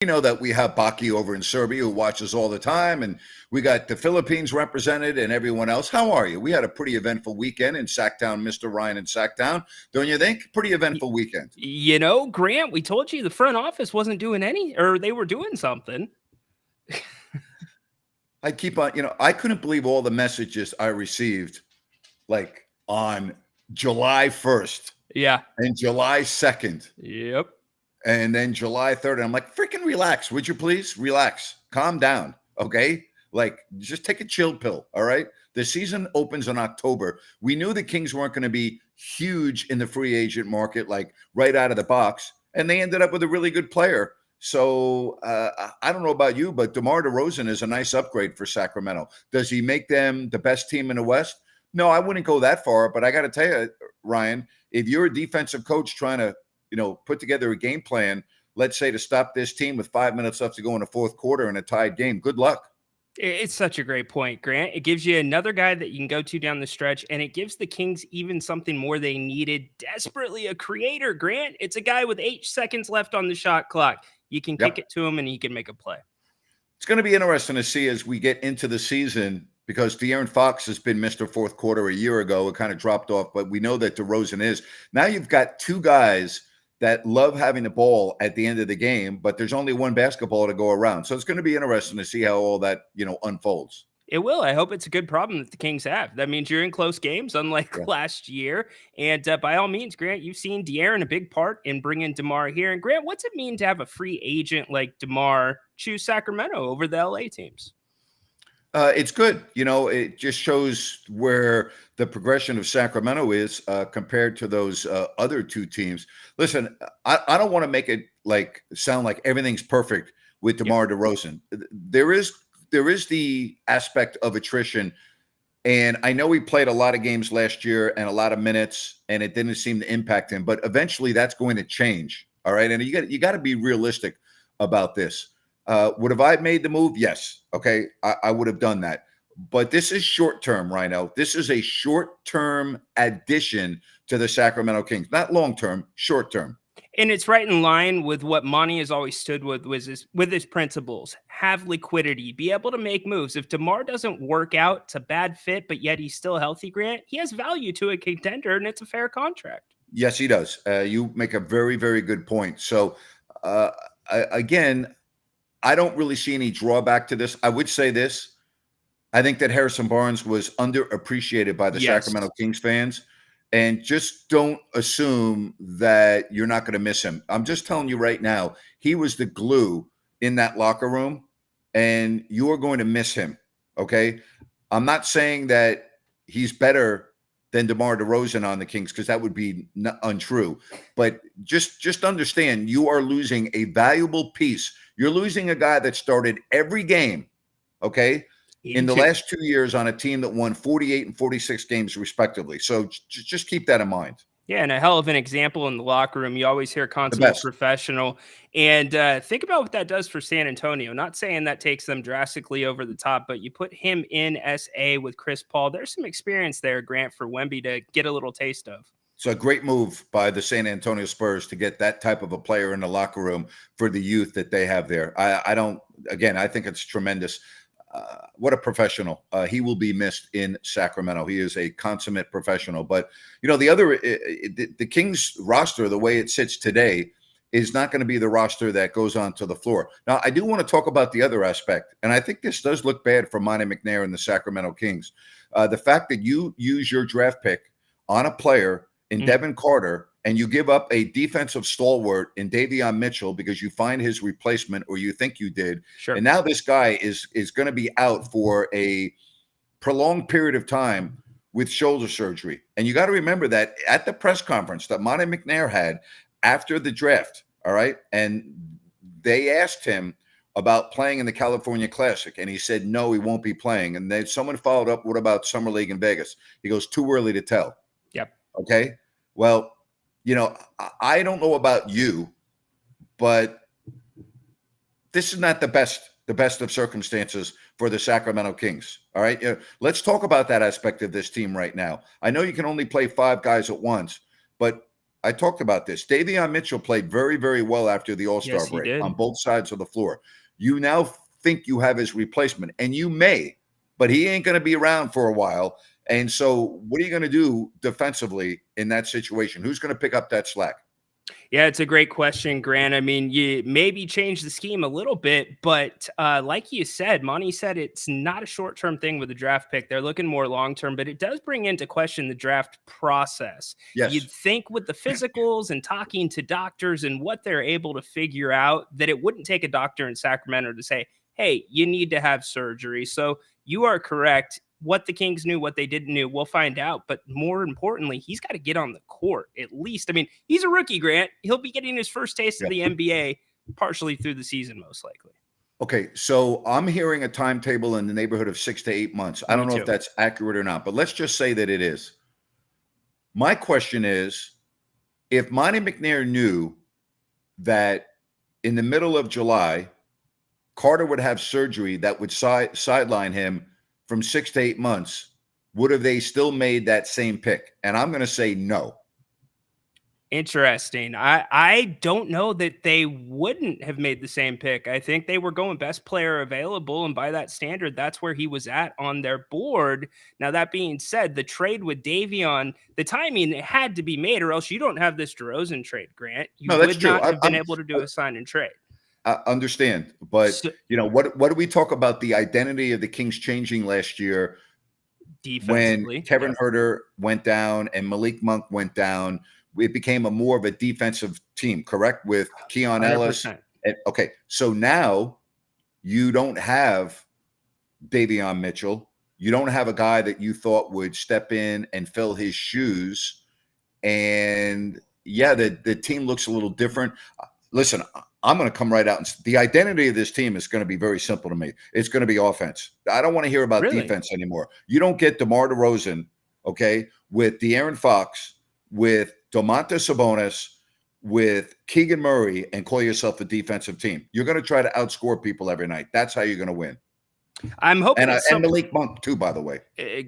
You know that we have Baki over in Serbia who watches all the time, and we got the Philippines represented and everyone else. How are you? We had a pretty eventful weekend in Sacktown, Mr. Ryan in Sacktown. Don't you think? Pretty eventful weekend. Grant, we told you the front office wasn't doing they were doing something. I keep on, I couldn't believe all the messages I received, like on July 1st. Yeah. And July 2nd. Yep. And then July 3rd. And I'm like, freaking relax, would you please? Relax. Calm down. Okay. Like, just take a chill pill. All right. The season opens in October. We knew the Kings weren't going to be huge in the free agent market, like right out of the box. And they ended up with a really good player. So I don't know about you, but DeMar DeRozan is a nice upgrade for Sacramento. Does he make them the best team in the West? No, I wouldn't go that far. But I got to tell you, Ryan, if you're a defensive coach trying to put together a game plan, let's say to stop this team with 5 minutes left to go in the fourth quarter in a tied game. Good luck. It's such a great point, Grant. It gives you another guy that you can go to down the stretch, and it gives the Kings even something more they needed desperately, a creator, Grant. It's a guy with 8 seconds left on the shot clock. You can kick it to him, and he can make a play. It's going to be interesting to see as we get into the season, because De'Aaron Fox has been Mr. Fourth Quarter a year ago. It kind of dropped off, but we know that DeRozan is. Now you've got two guys that love having the ball at the end of the game, but there's only one basketball to go around. So it's going to be interesting to see how all that, unfolds. It will. I hope it's a good problem that the Kings have. That means you're in close games, unlike last year. And by all means, Grant, you've seen De'Aaron a big part in bringing DeMar here. And Grant, what's it mean to have a free agent like DeMar choose Sacramento over the LA teams? It's good. It just shows where the progression of Sacramento is compared to those other two teams. Listen, I don't want to make it sound like everything's perfect with DeMar DeRozan. There is the aspect of attrition, and I know he played a lot of games last year and a lot of minutes, and it didn't seem to impact him. But eventually, that's going to change. All right, and you got to be realistic about this. Would have I made the move? Yes. Okay. I would have done that. But this is short-term, Ryno. This is a short-term addition to the Sacramento Kings. Not long-term, short-term. And it's right in line with what Monty has always stood with his principles. Have liquidity. Be able to make moves. If DeMar doesn't work out, it's a bad fit, but yet he's still healthy, Grant, he has value to a contender, and it's a fair contract. Yes, he does. You make a very, very good point. So, again, I don't really see any drawback to this. I would say this. I think that Harrison Barnes was underappreciated by the Sacramento Kings fans. And just don't assume that you're not going to miss him. I'm just telling you right now, he was the glue in that locker room, and you are going to miss him, okay? I'm not saying that he's better than DeMar DeRozan on the Kings, because that would be untrue. But just understand, you are losing a valuable piece. You're losing a guy that started every game, okay, in the last 2 years on a team that won 48 and 46 games respectively. So just keep that in mind. Yeah, and a hell of an example in the locker room. You always hear consummate professional. And think about what that does for San Antonio. Not saying that takes them drastically over the top, but you put him in SA with Chris Paul. There's some experience there, Grant, for Wemby to get a little taste of. So a great move by the San Antonio Spurs to get that type of a player in the locker room for the youth that they have there. I think it's tremendous. What a professional. He will be missed in Sacramento. He is a consummate professional. But, the Kings roster, the way it sits today, is not going to be the roster that goes onto the floor. Now, I do want to talk about the other aspect, and I think this does look bad for Monte McNair and the Sacramento Kings. The fact that you use your draft pick on a player in Devin Carter, and you give up a defensive stalwart in Davion Mitchell because you find his replacement, or you think you did. Sure. And now this guy is going to be out for a prolonged period of time with shoulder surgery. And you got to remember that at the press conference that Monte McNair had after the draft, all right, and they asked him about playing in the California Classic, and he said, no, he won't be playing. And then someone followed up, what about Summer League in Vegas? He goes, too early to tell. Yep. Okay. Well, I don't know about you, but this is not the best of circumstances for the Sacramento Kings. All right. Let's talk about that aspect of this team right now. I know you can only play 5 guys at once, but I talked about this. Davion Mitchell played very, very well after the All-Star Yes, he break did. on both sides of the floor. You now think you have his replacement, and you may, but he ain't going to be around for a while. And so what are you going to do defensively in that situation? Who's going to pick up that slack? Yeah, it's a great question, Grant. I mean, you maybe change the scheme a little bit, but like you said, Monty said it's not a short-term thing with the draft pick. They're looking more long-term, but it does bring into question the draft process. Yes. You'd think with the physicals and talking to doctors and what they're able to figure out that it wouldn't take a doctor in Sacramento to say, hey, you need to have surgery. So you are correct. What the Kings knew, what they didn't know, we'll find out. But more importantly, he's got to get on the court at least. I mean, he's a rookie, Grant. He'll be getting his first taste of the NBA partially through the season, most likely. Okay, so I'm hearing a timetable in the neighborhood of 6 to 8 months. I don't know if that's accurate or not, but let's just say that it is. My question is, if Monty McNair knew that in the middle of July, Carter would have surgery that would sideline him from 6 to 8 months, would have they still made that same pick? And I'm going to say no. Interesting. I don't know that they wouldn't have made the same pick. I think they were going best player available, and by that standard, that's where he was at on their board. Now, that being said, the trade with Davion, the timing had to be made, or else you don't have this DeRozan trade, Grant. You would not have been able to do a sign and trade. I understand, but what do we talk about the identity of the Kings changing last year when Kevin Huerter went down and Malik Monk went down? It became more of a defensive team, correct? With Keon Ellis. Okay, so now you don't have Davion Mitchell. You don't have a guy that you thought would step in and fill his shoes. And yeah, the team looks a little different. Listen, I'm going to come right out. And the identity of this team is going to be very simple to me. It's going to be offense. I don't want to hear about defense anymore. You don't get DeMar DeRozan, okay, with De'Aaron Fox, with Domantas Sabonis, with Keegan Murray, and call yourself a defensive team. You're going to try to outscore people every night. That's how you're going to win. I'm hoping and Malik Monk too, by the way.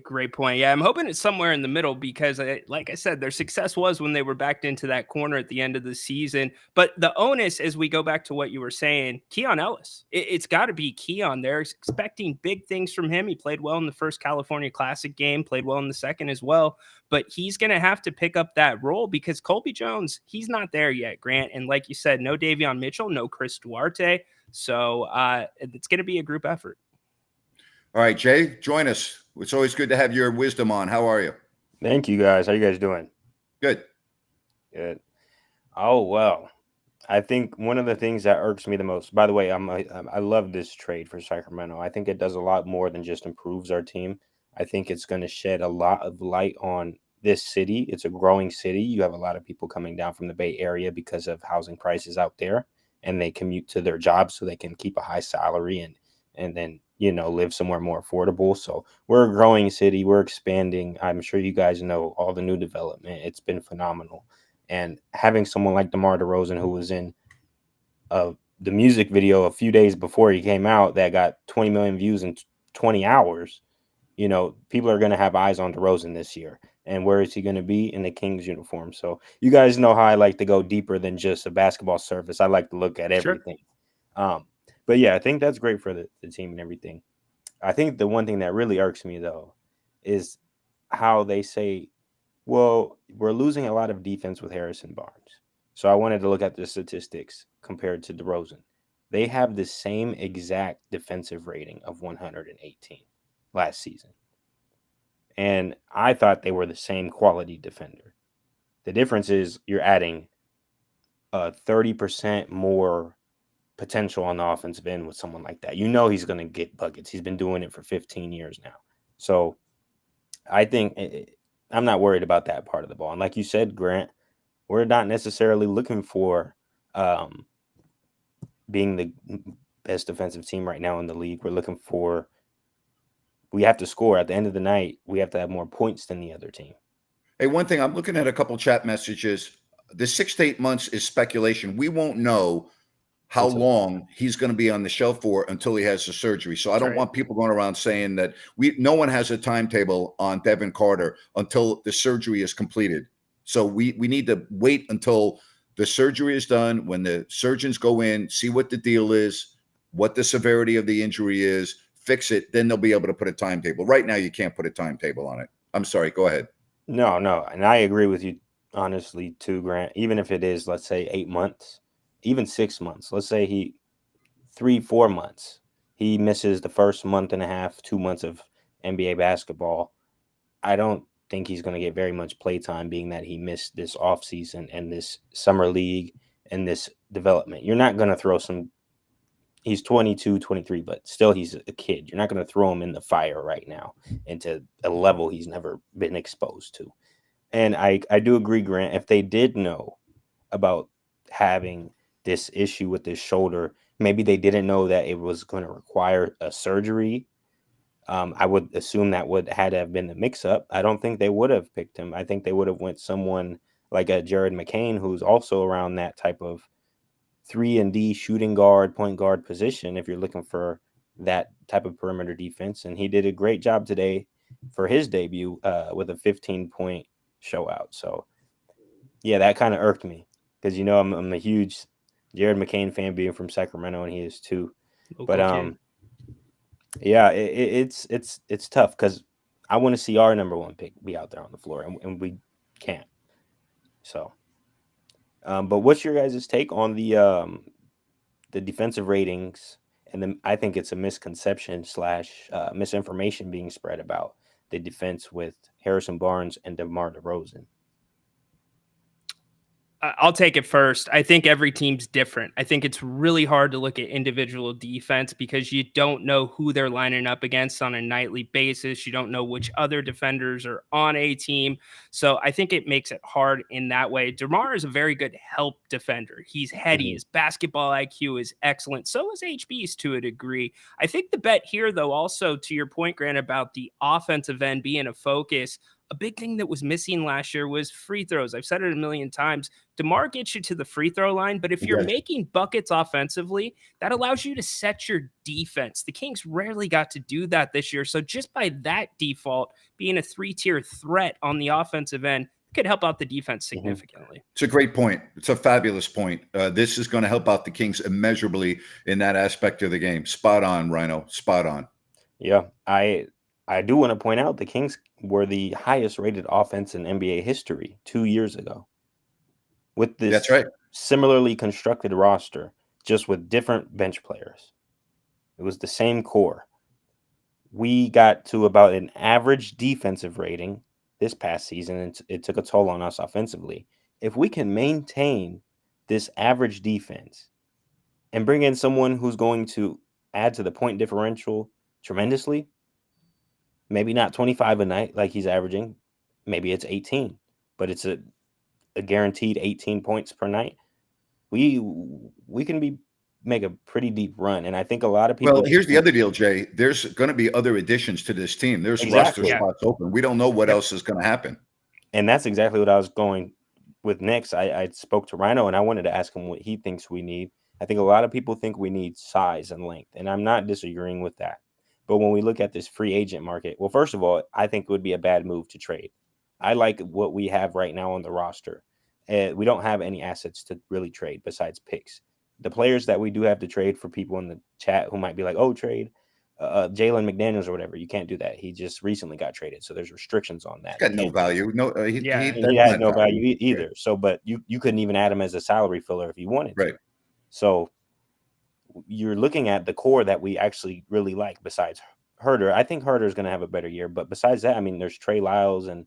Great point. Yeah, I'm hoping it's somewhere in the middle because, like I said, their success was when they were backed into that corner at the end of the season. But the onus, as we go back to what you were saying, Keon Ellis, it's got to be Keon. They're expecting big things from him. He played well in the first California Classic game, played well in the second as well. But he's going to have to pick up that role because Colby Jones, he's not there yet, Grant. And like you said, no Davion Mitchell, no Chris Duarte. So it's going to be a group effort. All right, Jay, join us. It's always good to have your wisdom on. How are you? Thank you, guys. How you guys doing? Good. Good. Oh, well, I think one of the things that irks me the most, by the way, I love this trade for Sacramento. I think it does a lot more than just improves our team. I think it's going to shed a lot of light on this city. It's a growing city. You have a lot of people coming down from the Bay Area because of housing prices out there, and they commute to their jobs so they can keep a high salary and then live somewhere more affordable. So we're a growing city. We're expanding. I'm sure you guys know all the new development. It's been phenomenal. And having someone like DeMar DeRozan, who was in the music video a few days before he came out that got 20 million views in 20 hours, people are going to have eyes on DeRozan this year. And where is he going to be? In the Kings uniform. So you guys know how I like to go deeper than just a basketball surface. I like to look at everything. Sure. But yeah, I think that's great for the team and everything. I think the one thing that really irks me, though, is how they say, well, we're losing a lot of defense with Harrison Barnes. So I wanted to look at the statistics compared to DeRozan. They have the same exact defensive rating of 118 last season. And I thought they were the same quality defender. The difference is you're adding 30% more potential on the offensive end with someone like that. He's going to get buckets. He's been doing it for 15 years now. So I think I'm not worried about that part of the ball. And like you said, Grant, we're not necessarily looking for being the best defensive team right now in the league. We have to score. At the end of the night, we have to have more points than the other team. Hey, one thing, I'm looking at a couple chat messages. The 6 to 8 months is speculation. We won't know how long he's going to be on the shelf for until he has the surgery. So I don't want people going around saying that no one has a timetable on Devin Carter until the surgery is completed. So we need to wait until the surgery is done, when the surgeons go in, see what the deal is, what the severity of the injury is, fix it, then they'll be able to put a timetable. Right now, you can't put a timetable on it. I'm sorry, go ahead. No, and I agree with you honestly too, Grant. Even if it is, let's say 8 months, even 6 months, let's say 3-4 months, he misses the first month and a half, 2 months of NBA basketball. I don't think he's going to get very much play time, being that he missed this offseason and this summer league and this development. You're not going to throw he's 22, 23, but still he's a kid. You're not going to throw him in the fire right now into a level he's never been exposed to. And I do agree, Grant, if they did know about having this issue with his shoulder, maybe they didn't know that it was going to require a surgery. I would assume that had to have been the mix-up. I don't think they would have picked him. I think they would have went someone like a Jared McCain, who's also around that type of 3-and-D shooting guard, point guard position, if you're looking for that type of perimeter defense. And he did a great job today for his debut with a 15-point showout. So, yeah, that kind of irked me because, I'm a huge Jared McCain fan, being from Sacramento, and he is too. But yeah, it's tough because I want to see our number one pick be out there on the floor, and we can't. So, but what's your guys' take on the defensive ratings? And then I think it's a misconception / misinformation being spread about the defense with Harrison Barnes and DeMar DeRozan. I'll take it first. I think every team's different. I think it's really hard to look at individual defense because you don't know who they're lining up against on a nightly basis. You don't know which other defenders are on a team. So I think it makes it hard in that way. DeMar is a very good help defender. He's heady. His basketball IQ is excellent. So is HB's to a degree. I think the bet here, though, also to your point, Grant, about the offensive end being a focus, a big thing that was missing last year was free throws. I've said it a million times. DeMar gets you to the free throw line, but if you're making buckets offensively, that allows you to set your defense. The Kings rarely got to do that this year. So just by that default, being a 3-tier threat on the offensive end could help out the defense significantly. It's a great point. It's a fabulous point. This is going to help out the Kings immeasurably in that aspect of the game. Spot on, Ryno. Spot on. Yeah, I do want to point out the Kings were the highest rated offense in NBA history 2 years ago. With this That's right. Similarly constructed roster, just with different bench players. It was the same core. We got to about an average defensive rating this past season, and it took a toll on us offensively. If we can maintain this average defense and bring in someone who's going to add to the point differential tremendously, maybe not 25 a night like he's averaging, maybe it's 18, but it's a guaranteed 18 points per night. We can make a pretty deep run, and I think a lot of people. Well, here's the other deal, Jay. There's going to be other additions to this team. There's roster spots open. We don't know what else is going to happen. And that's exactly what I was going with next. I spoke to Ryno, and I wanted to ask him what he thinks we need. I think a lot of people think we need size and length, and I'm not disagreeing with that. But when we look at this free agent market, well, first of all, I think it would be a bad move to trade. I like what we have right now on the roster. We don't have any assets to really trade besides picks. The players that we do have to trade, for people in the chat who might be like, oh, trade Jalen McDaniels or whatever, you can't do that. He just recently got traded, so there's restrictions on that. He's got no value. No, he had no value either. Right. So, but you couldn't even add him as a salary filler if you wanted to. Right. So you're looking at the core that we actually really like besides Herter. I think Herter is going to have a better year, but besides that, I mean, there's Trey Lyles, and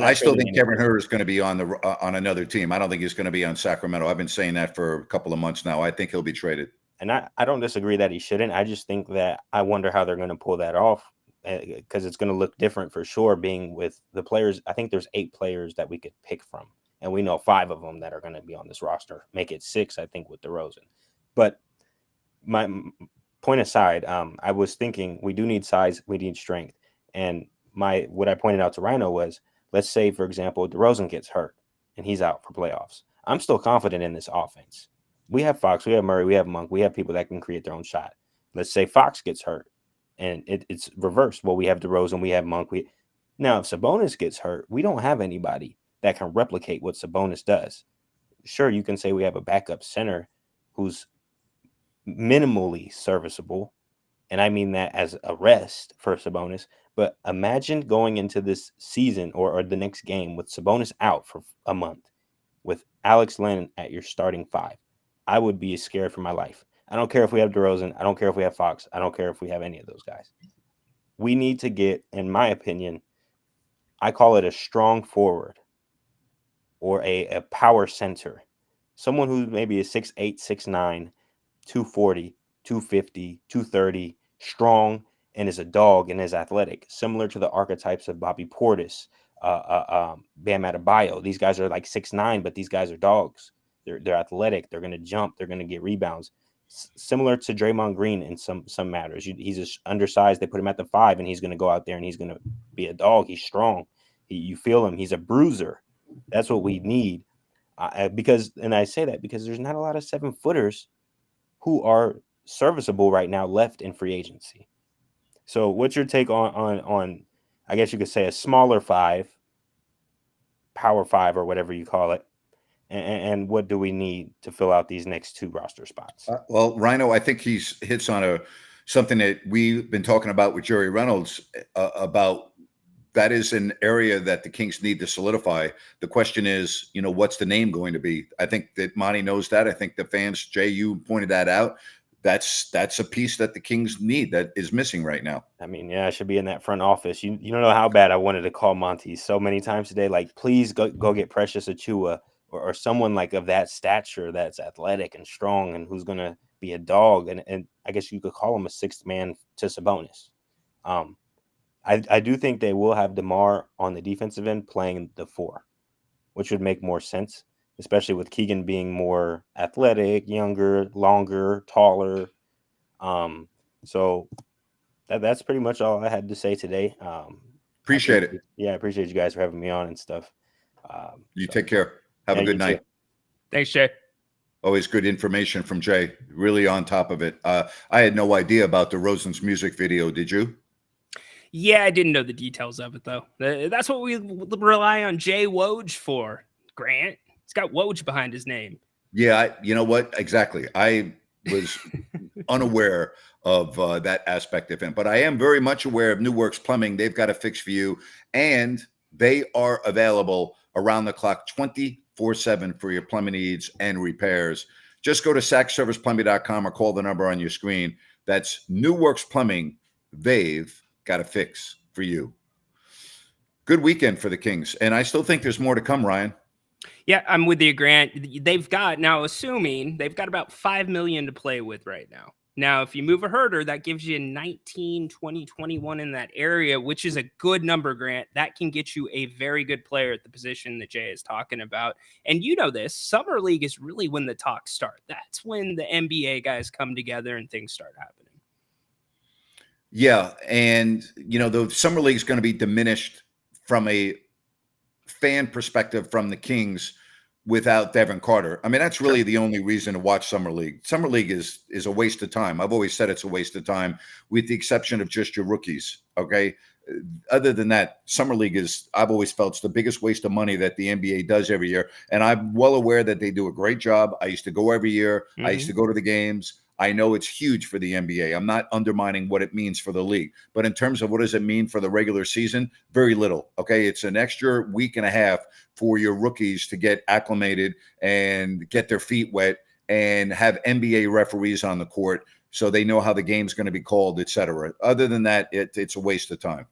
I still think Kevin Herter is going to be on another team. I don't think he's going to be on Sacramento. I've been saying that for a couple of months now. I think he'll be traded. And I don't disagree that he shouldn't. I just think that I wonder how they're going to pull that off, because it's going to look different for sure, being with the players. I think there's 8 players that we could pick from, and we know 5 of them that are going to be on this roster. Make it 6, I think, with DeRozan. But my point aside, I was thinking we do need size, we need strength. And what I pointed out to Ryno was, let's say, for example, DeRozan gets hurt and he's out for playoffs. I'm still confident in this offense. We have Fox, we have Murray, we have Monk, we have people that can create their own shot. Let's say Fox gets hurt and it's reversed. Well, we have DeRozan, we have Monk. Now, if Sabonis gets hurt, we don't have anybody that can replicate what Sabonis does. Sure, you can say we have a backup center who's minimally serviceable, and I mean that as a rest for Sabonis. But imagine going into this season or the next game with Sabonis out for a month, with Alex Len at your starting 5. I would be scared for my life. I don't care if we have DeRozan. I don't care if we have Fox. I don't care if we have any of those guys. We need to get, in my opinion, I call it a strong forward or a power center. Someone who maybe is 6'8", 6'9", 240, 250, 230, strong, and is a dog and is athletic, similar to the archetypes of Bobby Portis, Bam Adebayo. These guys are like 6'9", but these guys are dogs. They're athletic. They're going to jump. They're going to get rebounds. Similar to Draymond Green in some matters. He's undersized. They put him at the 5, and he's going to go out there and he's going to be a dog. He's strong. You feel him. He's a bruiser. That's what we need. And I say that because there's not a lot of 7-footers who are serviceable right now left in free agency. So what's your take on I guess you could say a smaller 5, power 5 or whatever you call it, and what do we need to fill out these next 2 roster spots? Well, Ryno, I think he hits on something that we've been talking about with Jerry Reynolds about. That is an area that the Kings need to solidify. The question is, what's the name going to be? I think that Monty knows that. I think the fans, Jay, you pointed that out. That's a piece that the Kings need that is missing right now. I mean, yeah, I should be in that front office. You don't know how bad I wanted to call Monty so many times today. Like, please go get Precious Achiuwa or someone like of that stature that's athletic and strong and who's going to be a dog. And I guess you could call him a 6th man to Sabonis. I do think they will have DeMar on the defensive end playing the 4, which would make more sense, especially with Keegan being more athletic, younger, longer, taller. So that's pretty much all I had to say today. Appreciate it. Yeah, I appreciate you guys for having me on and stuff. Take care. Have a good night. Too. Thanks, Jay. Always good information from Jay. Really on top of it. I had no idea about DeRozan's music video. Did you? Yeah, I didn't know the details of it, though. That's what we rely on Jay Woj for, Grant. He's got Woj behind his name. Yeah, you know what? Exactly. I was unaware of that aspect of him, but I am very much aware of New Works Plumbing. They've got a fix for you, and they are available around the clock 24/7 for your plumbing needs and repairs. Just go to sackserviceplumbing.com or call the number on your screen. That's New Works Plumbing. They've got a fix for you. Good weekend for the Kings, and I still think there's more to come, Ryan. Yeah, I'm with you, Grant. They've got about $5 million to play with right now. Now, if you move a herder, that gives you 19, 20, 21 in that area, which is a good number, Grant. That can get you a very good player at the position that Jay is talking about. And you know this, Summer League is really when the talks start. That's when the NBA guys come together and things start happening. Yeah, and the Summer League is going to be diminished from a fan perspective from the Kings without Devin Carter. I mean, that's really the only reason to watch Summer League. Summer League is a waste of time. I've always said it's a waste of time, with the exception of just your rookies. Okay. Other than that, Summer League I've always felt it's the biggest waste of money that the NBA does every year. And I'm well aware that they do a great job. I used to go every year. Mm-hmm. I used to go to the games. I know it's huge for the NBA. I'm not undermining what it means for the league. But in terms of what does it mean for the regular season, very little. Okay. It's an extra week and a half for your rookies to get acclimated and get their feet wet and have NBA referees on the court so they know how the game's going to be called, et cetera. Other than that, it's a waste of time.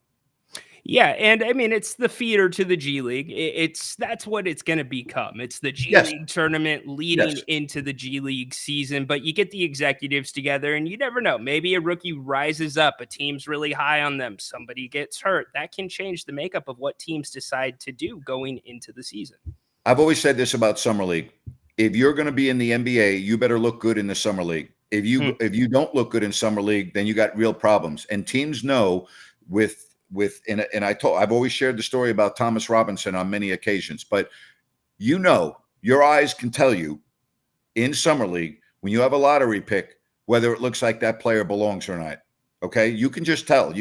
Yeah, and I mean, it's the feeder to the G League. That's what it's going to become. It's the G League tournament leading into the G League season, but you get the executives together and you never know. Maybe a rookie rises up, a team's really high on them, somebody gets hurt. That can change the makeup of what teams decide to do going into the season. I've always said this about Summer League. If you're going to be in the NBA, you better look good in the Summer League. If you don't look good in Summer League, then you got real problems. And teams know I've always shared the story about Thomas Robinson on many occasions, but your eyes can tell you in Summer League when you have a lottery pick whether it looks like that player belongs or not. Okay, you can just tell.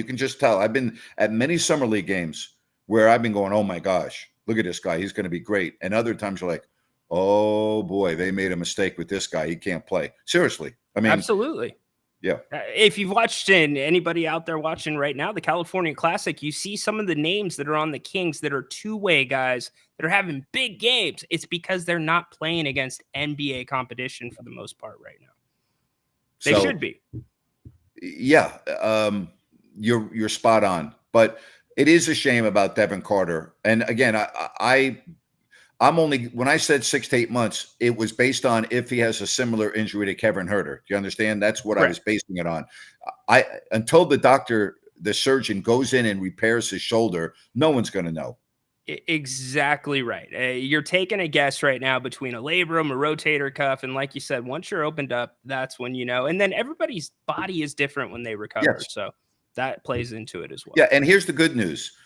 I've been at many Summer League games where I've been going, oh my gosh, look at this guy, he's going to be great. And other times you're like, oh boy, they made a mistake with this guy. He can't play. Seriously. I mean, absolutely. Yeah. If you've watched, and anybody out there watching right now, the California Classic, you see some of the names that are on the Kings that are two-way guys that are having big games. It's because they're not playing against NBA competition for the most part right now. They should be. Yeah. You're spot on. But it is a shame about Devin Carter. And again, I'm only, when I said 6 to 8 months, it was based on if he has a similar injury to Kevin Huerter. Do you understand? That's what I was basing it on. Until the surgeon goes in and repairs his shoulder, no one's going to know. Exactly right. You're taking a guess right now between a labrum, a rotator cuff, and like you said, once you're opened up, that's when you know. And then everybody's body is different when they recover. Yes. So that plays into it as well. Yeah, and here's the good news.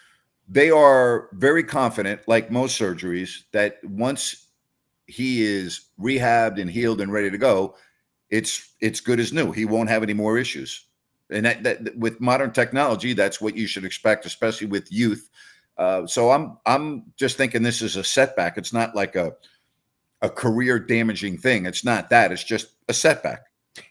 They are very confident, like most surgeries, that once he is rehabbed and healed and ready to go, it's good as new. He won't have any more issues. And that with modern technology, that's what you should expect, especially with youth. So I'm just thinking this is a setback. It's not like a career damaging thing. It's not that. It's just a setback.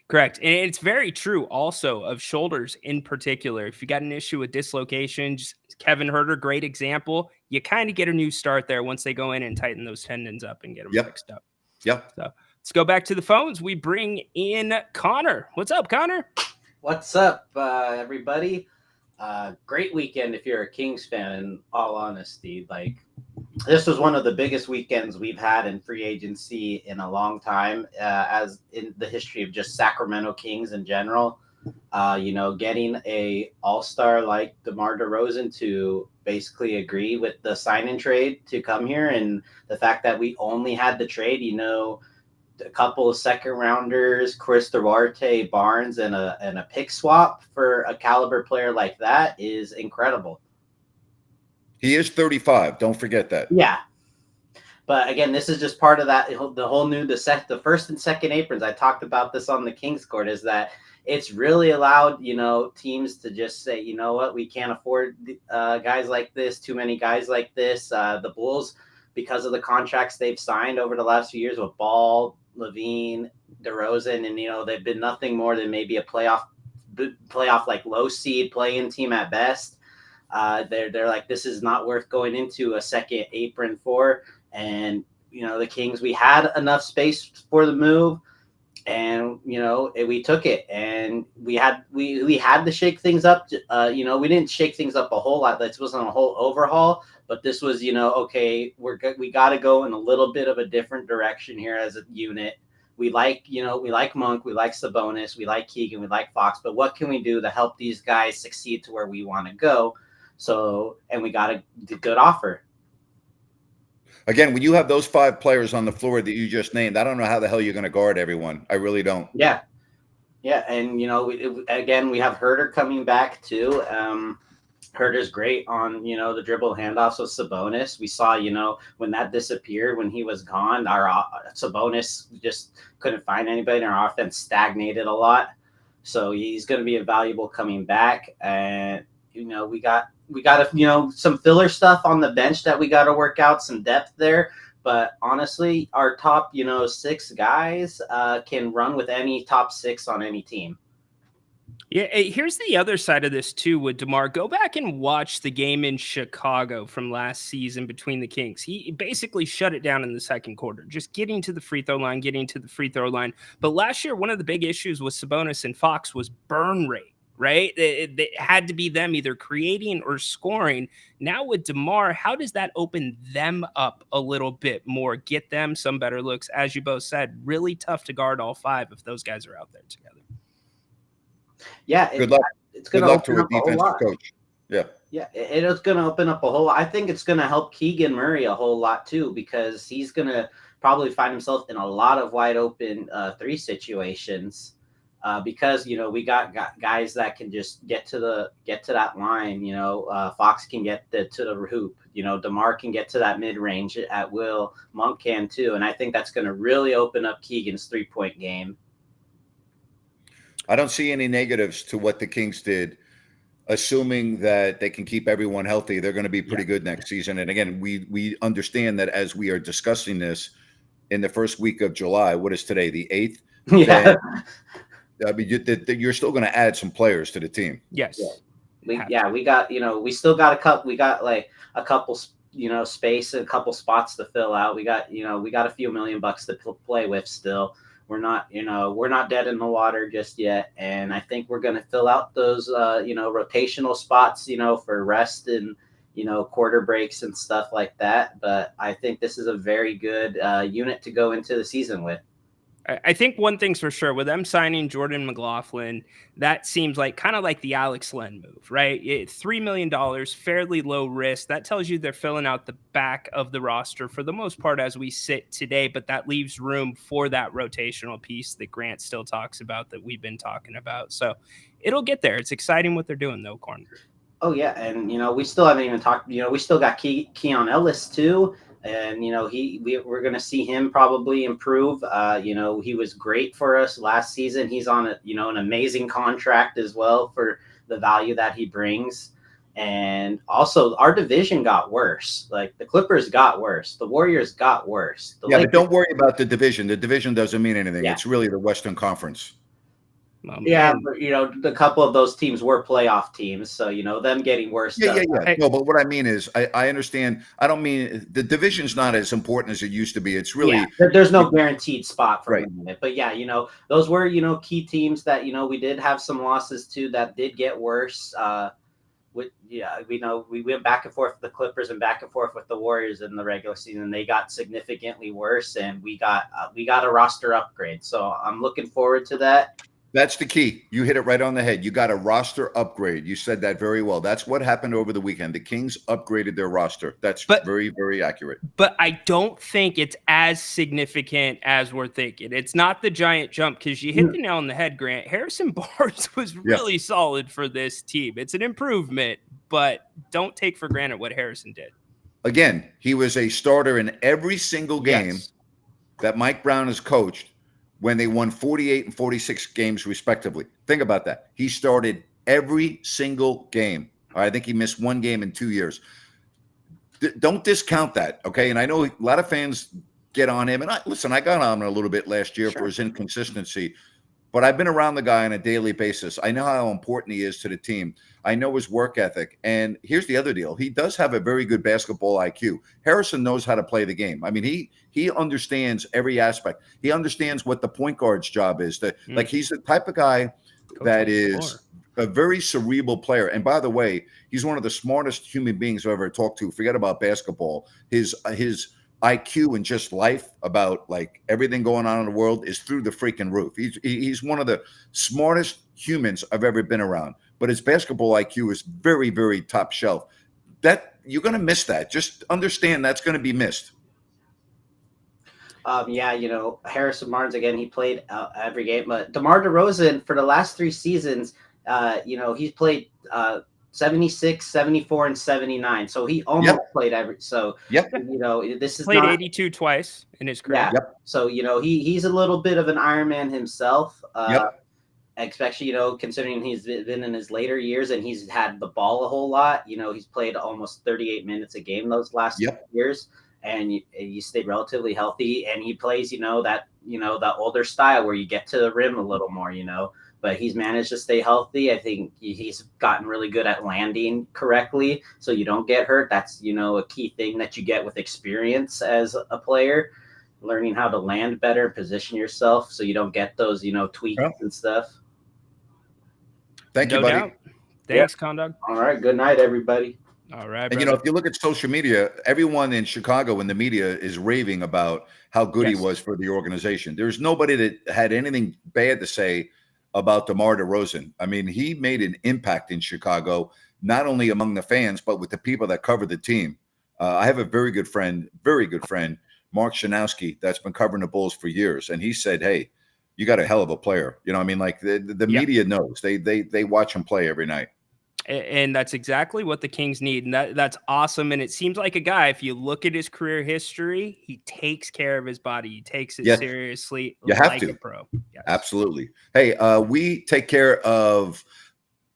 Correct. And it's very true also of shoulders in particular. If you got an issue with dislocations, Kevin Huerter, great example. You kind of get a new start there once they go in and tighten those tendons up and get them fixed up. Yep. So let's go back to the phones. We bring in Connor. What's up, Connor? What's up, everybody? Great weekend if you're a Kings fan, in all honesty. Like, this was one of the biggest weekends we've had in free agency in a long time, as in the history of just Sacramento Kings in general. Getting a all-star like DeMar DeRozan to basically agree with the sign and trade to come here, and the fact that we only had the trade, a couple of second rounders, Chris Duarte, Barnes, and a pick swap for a caliber player like that is incredible. He is 35. Don't forget that. Yeah. But again, this is just part of that. The whole new, the first and second aprons. I talked about this on the Kings Court, is that it's really allowed, teams to just say, you know what, we can't afford guys like this, too many guys like this. The Bulls, because of the contracts they've signed over the last few years with Ball, Levine, DeRozan, and they've been nothing more than maybe a playoff like low seed play-in team at best. They're like, this is not worth going into a second apron for. And the Kings, we had enough space for the move, and we took it, and we had to shake things up. We didn't shake things up a whole lot. This wasn't a whole overhaul, but this was, okay, we got to go in a little bit of a different direction here as a unit. We like Monk, we like Sabonis, we like Keegan, we like Fox, but what can we do to help these guys succeed to where we want to go? So, and we got a good offer. Again, when you have those 5 players on the floor that you just named, I don't know how the hell you're going to guard everyone. I really don't. Yeah. Yeah. And, we have Huerter coming back too. Huerter's great on, the dribble handoffs with Sabonis. We saw, when that disappeared, when he was gone, our Sabonis just couldn't find anybody, and our offense stagnated a lot. So he's going to be invaluable coming back. And, we got some filler stuff on the bench that we got to work out, some depth there. But honestly, our top, 6 guys can run with any top 6 on any team. Yeah, here's the other side of this too with DeMar. Go back and watch the game in Chicago from last season between the Kings. He basically shut it down in the second quarter, just getting to the free throw line, But last year, one of the big issues with Sabonis and Fox was burn rate, right? It had to be them either creating or scoring. Now with DeMar, how does that open them up a little bit more, get them some better looks? As you both said, really tough to guard all 5 if those guys are out there together. Yeah, good luck. It's going to open up a whole lot. Coach. Yeah. Yeah, it's going to open up a whole lot. I think it's going to help Keegan Murray a whole lot too, because he's going to probably find himself in a lot of wide open 3 situations, because we got guys that can just get to that line. Fox can get to the hoop. DeMar can get to that mid range at will. Monk can too, and I think that's going to really open up Keegan's 3-point game. I don't see any negatives to what the Kings did assuming that they can keep everyone healthy, they're going to be pretty good next season. And again, we understand that as we are discussing this in the first week of July, what is today, the 8th? Yeah. I mean, you're still going to add some players to the team. Yes. We got, we still got we got like a couple, space and a couple spots to fill out. We got a few $1 million to play with still. We're not dead in the water just yet. And I think we're going to fill out those, rotational spots, for rest and, quarter breaks and stuff like that. But I think this is a very good unit to go into the season with. I think one thing's for sure with them signing Jordan McLaughlin, that seems like kind of like the Alex Len move, right? $3 million, fairly low risk. That tells you they're filling out the back of the roster for the most part as we sit today, but that leaves room for that rotational piece that Grant still talks about that we've been talking about. So it'll get there. It's exciting what they're doing though, Corn. Oh yeah, and we still haven't even talked. We still got Keon Ellis too. And we're going to see him probably improve. He was great for us last season. He's on an amazing contract as well for the value that he brings. And also our division got worse. Like the Clippers got worse. The Warriors got worse. But don't worry about the division. The division doesn't mean anything. Yeah. It's really the Western Conference. But a couple of those teams were playoff teams, so them getting worse. Yeah. No, but what I mean is, I understand. I don't mean the division's not as important as it used to be. It's really there's no guaranteed spot for it. But those were key teams that we did have some losses to that did get worse. We went back and forth with the Clippers and back and forth with the Warriors in the regular season. They got significantly worse, and we got a roster upgrade. So I'm looking forward to that. That's the key. You hit it right on the head. You got a roster upgrade. You said that very well. That's what happened over the weekend. The Kings upgraded their roster. That's very, very accurate. But I don't think it's as significant as we're thinking. It's not the giant jump because you hit the nail on the head, Grant. Harrison Barnes was really solid for this team. It's an improvement, but don't take for granted what Harrison did. Again, he was a starter in every single game that Mike Brown has coached when they won 48 and 46 games respectively. Think about that. He started every single game. I think he missed one game in 2 years. Don't discount that, okay? And I know a lot of fans get on him. And I got on him a little bit last year for his inconsistency. But I've been around the guy on a daily basis. I know how important he is to the team. I know his work ethic. And here's the other deal. He does have a very good basketball IQ. Harrison knows how to play the game. I mean, he understands every aspect. He understands what the point guard's job is. Like he's the type of guy that is a very cerebral player. And by the way, he's one of the smartest human beings I've ever talked to. Forget about basketball. His IQ and just life about like everything going on in the world is through the freaking roof. He's one of the smartest humans I've ever been around, but his basketball IQ is very, very top shelf. That you're going to miss that. Just understand that's going to be missed. Harrison Barnes, again, he played every game, but DeMar DeRozan for the last 3 seasons, he's played 76, 74, and 79. So he almost played every. So this is played 82 twice in his career. Yeah. So he's a little bit of an Iron Man himself. Especially considering he's been in his later years and he's had the ball a whole lot. He's played almost 38 minutes a game those last years, and you stay relatively healthy. And he plays that older style where you get to the rim a little more. But he's managed to stay healthy. I think he's gotten really good at landing correctly so you don't get hurt. That's, a key thing that you get with experience as a player, learning how to land better and position yourself so you don't get those, tweaks and stuff. Thank you, buddy. Doubt. Thanks, Condog. All right. Good night, everybody. All right. And, if you look at social media, everyone in Chicago in the media is raving about how good he was for the organization. There's nobody that had anything bad to say about DeMar DeRozan. I mean, he made an impact in Chicago, not only among the fans, but with the people that cover the team. I have a very good friend, Mark Shanowski, that's been covering the Bulls for years. And he said, hey, you got a hell of a player. Like the media knows. They watch him play every night. And that's exactly what the Kings need. And that's awesome. And it seems like a guy, if you look at his career history, he takes care of his body. He takes it seriously. You have to. A pro. Yes. Absolutely. Hey, we take care of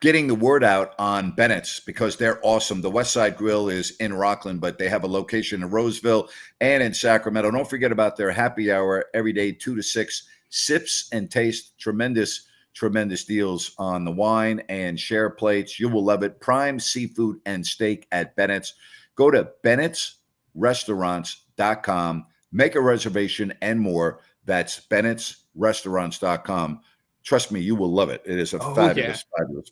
getting the word out on Bennett's because they're awesome. The West Side Grill is in Rockland, but they have a location in Roseville and in Sacramento. Don't forget about their happy hour every day, 2 to 6. Sips and taste. Tremendous deals on the wine and share plates. You will love it. Prime seafood and steak at Bennett's. Go to Bennett'sRestaurants.com. Make a reservation and more. That's Bennett'sRestaurants.com. Trust me, you will love it. It is a fabulous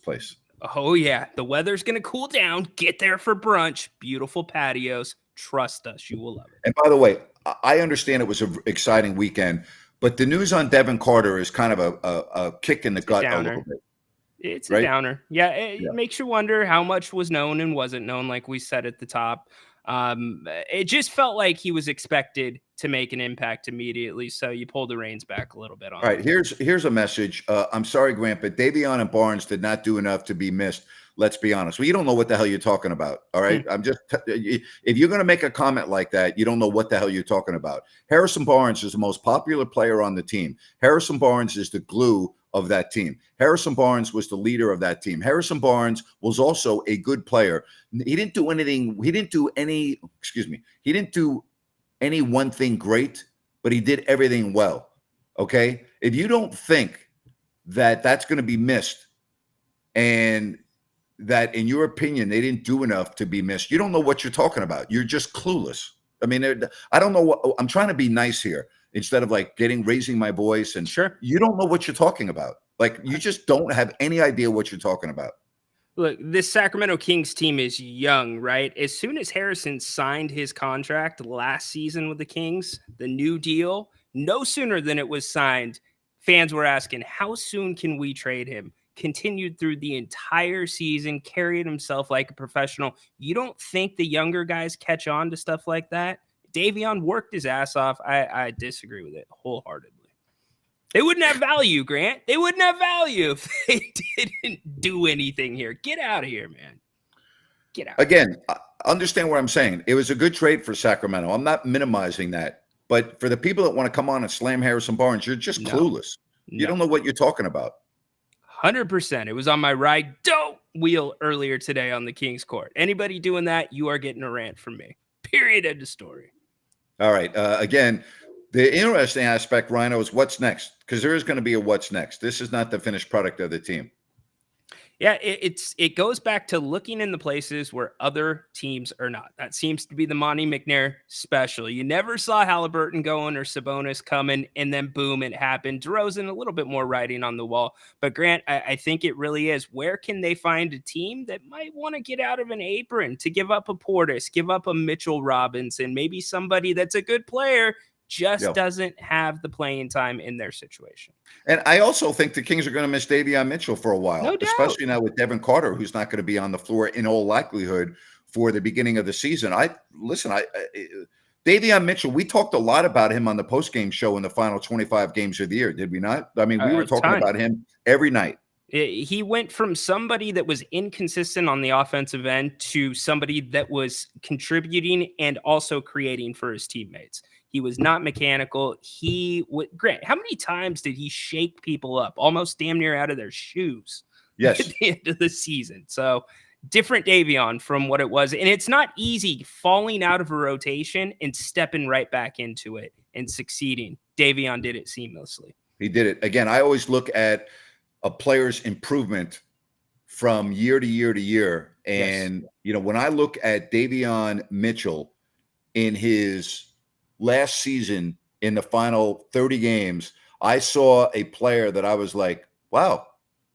place. Oh, yeah. The weather's going to cool down. Get there for brunch. Beautiful patios. Trust us. You will love it. And by the way, I understand it was an exciting weekend, but the news on Devin Carter is kind of a kick in the gut a little bit. It's a downer. Yeah, it makes you wonder how much was known and wasn't known, like we said at the top. It just felt like he was expected to make an impact immediately, so you pulled the reins back a little bit on All right, here's a message. I'm sorry, Grant, but Davion and Barnes did not do enough to be missed. Let's be honest. Well, you don't know what the hell you're talking about. All right. I'm just, if you're going to make a comment like that, you don't know what the hell you're talking about. Harrison Barnes is the most popular player on the team. Harrison Barnes is the glue of that team. Harrison Barnes was the leader of that team. Harrison Barnes was also a good player. He didn't do anything. He didn't do any one thing great, but he did everything well. Okay. If you don't think that that's going to be missed and that, in your opinion, they didn't do enough to be missed, you don't know what you're talking about. You're just clueless. I mean, I don't know what I'm trying to be nice here instead of like raising my voice. And sure, you don't know what you're talking about. Like, you just don't have any idea what you're talking about. Look, this Sacramento Kings team is young, right? As soon as Harrison signed his contract last season with the Kings, the new deal, no sooner than it was signed, fans were asking, how soon can we trade him? Continued through the entire season, carried himself like a professional. You don't think the younger guys catch on to stuff like that? Davion worked his ass off. I disagree with it wholeheartedly. They wouldn't have value, Grant. They wouldn't have value if they didn't do anything here. Get out of here, man. Get out. Again, understand what I'm saying. It was a good trade for Sacramento. I'm not minimizing that. But for the people that want to come on and slam Harrison Barnes, you're just clueless. You don't know what you're talking about. 100%. It was on my ride wheel earlier today on the King's Court. Anybody doing that, you are getting a rant from me. Period. End of story. All right. Again, the interesting aspect, Ryno, is what's next, because there is going to be a what's next. This is not the finished product of the team. Yeah, it goes back to looking in the places where other teams are not. That seems to be the Monty McNair special. You never saw Halliburton going or Sabonis coming, and then boom, it happened. DeRozan, a little bit more writing on the wall. But Grant, I think it really is. Where can they find a team that might want to get out of an apron to give up a Portis, give up a Mitchell Robinson, maybe somebody that's a good player, just doesn't have the playing time in their situation. And I also think the Kings are going to miss Davion Mitchell for a while, no doubt, especially now with Devin Carter, who's not going to be on the floor in all likelihood for the beginning of the season. Davion Mitchell, we talked a lot about him on the postgame show in the final 25 games of the year, did we not? I mean, we were talking about him every night. He went from somebody that was inconsistent on the offensive end to somebody that was contributing and also creating for his teammates. He was not mechanical. Grant, how many times did he shake people up, almost damn near out of their shoes? Yes. At the end of the season. So different Davion from what it was. And it's not easy falling out of a rotation and stepping right back into it and succeeding. Davion did it seamlessly. He did it. Again, I always look at a player's improvement from year to year to year. And, when I look at Davion Mitchell in his last season in the final 30 games, I saw a player that I was like, wow,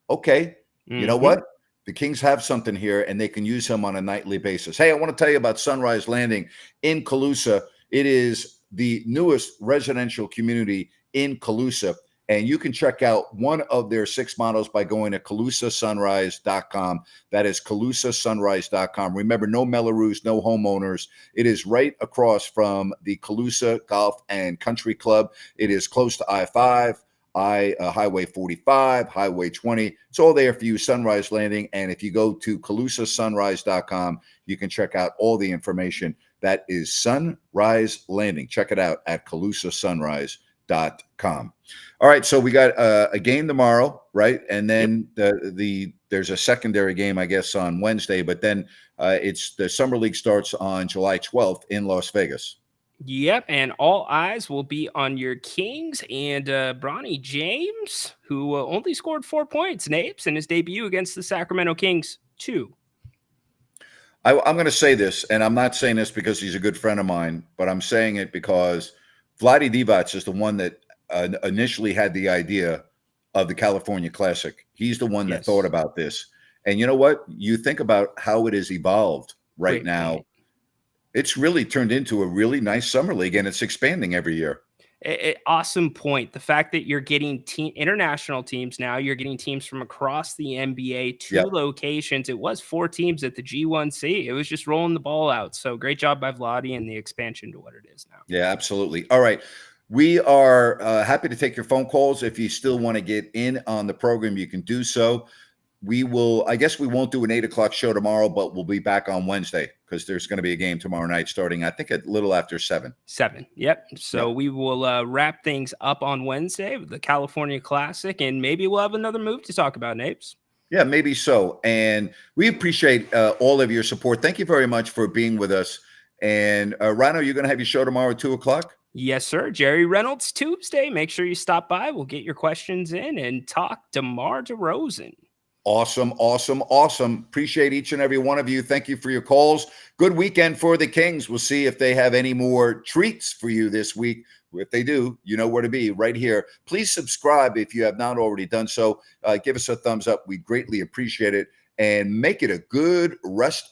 okay. You know what? The Kings have something here and they can use him on a nightly basis. Hey, I want to tell you about Sunrise Landing in Calusa. It is the newest residential community in Calusa. And you can check out one of their 6 models by going to CalusaSunrise.com. That is CalusaSunrise.com. Remember, no Mellorews, no homeowners. It is right across from the Calusa Golf and Country Club. It is close to I-5, Highway 45, Highway 20. It's all there for you, Sunrise Landing. And if you go to CalusaSunrise.com, you can check out all the information. That is Sunrise Landing. Check it out at CalusaSunrise.com. All right, so we got a game tomorrow. right? And then there's a secondary game, I guess, on Wednesday, but then it's the Summer League starts on July 12th in Las Vegas. Yep, and all eyes will be on your Kings and Bronny James, who only scored 4 points, Napes, in his debut against the Sacramento Kings, 2. I'm going to say this, and I'm not saying this because he's a good friend of mine, but I'm saying it because Vlade Divac is the one that initially had the idea of the California Classic. He's the one that thought about this. And you know what? You think about how it has evolved right now. Point. It's really turned into a really nice summer league, and it's expanding every year. Awesome point. The fact that you're getting international teams now, you're getting teams from across the NBA, 2 locations. It was 4 teams at the G1C. It was just rolling the ball out. So great job by Vlade and the expansion to what it is now. Yeah, absolutely. All right. We are happy to take your phone calls. If you still want to get in on the program, you can do so. We will, I guess we won't do an 8 o'clock show tomorrow, but we'll be back on Wednesday because there's going to be a game tomorrow night starting, I think, a little after 7. 7. Yep. So we will wrap things up on Wednesday with the California Classic, and maybe we'll have another move to talk about, Napes. Yeah, maybe so. And we appreciate all of your support. Thank you very much for being with us. And Ryno, you're going to have your show tomorrow at 2 o'clock? Yes, sir. Jerry Reynolds Tuesday. Make sure you stop by. We'll get your questions in and talk DeMar DeRozan. Awesome, awesome, awesome. Appreciate each and every one of you. Thank you for your calls. Good weekend for the Kings. We'll see if they have any more treats for you this week. If they do, you know where to be, right here. Please subscribe if you have not already done so. Give us a thumbs up. We greatly appreciate it. And make it a good rest